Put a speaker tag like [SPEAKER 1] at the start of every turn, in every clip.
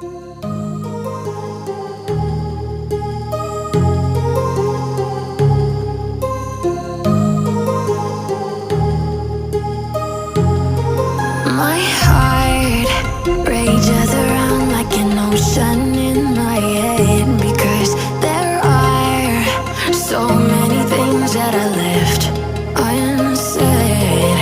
[SPEAKER 1] My heart rages around like an ocean in my head, because there are so many things that I left unsaid.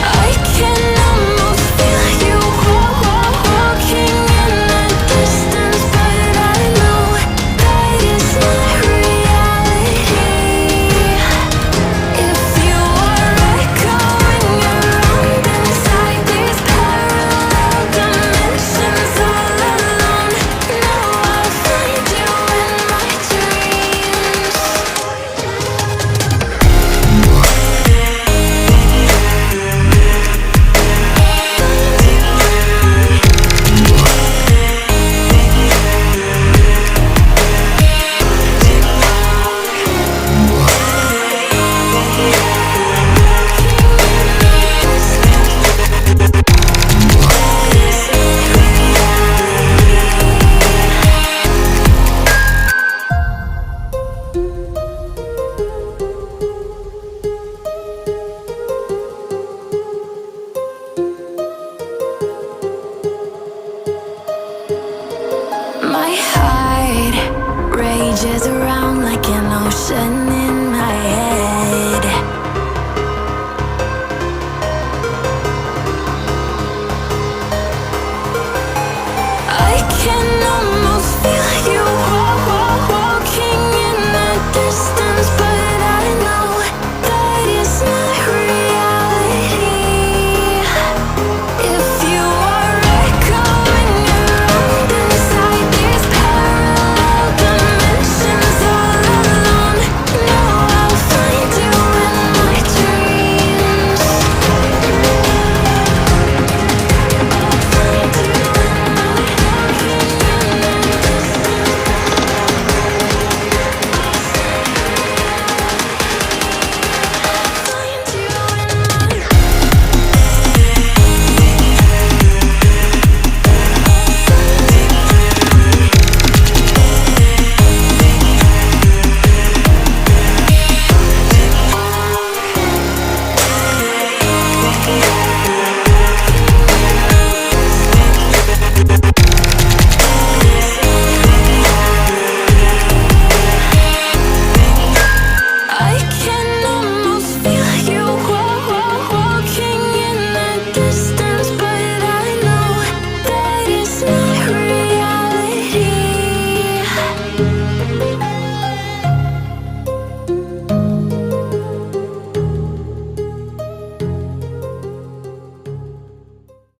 [SPEAKER 1] I can almost feel you walking in the distance, but I know that it's not reality. If you are echoing around inside these parallel dimensions all alone, know I'll find you in my dreams. My heart rages around like an ocean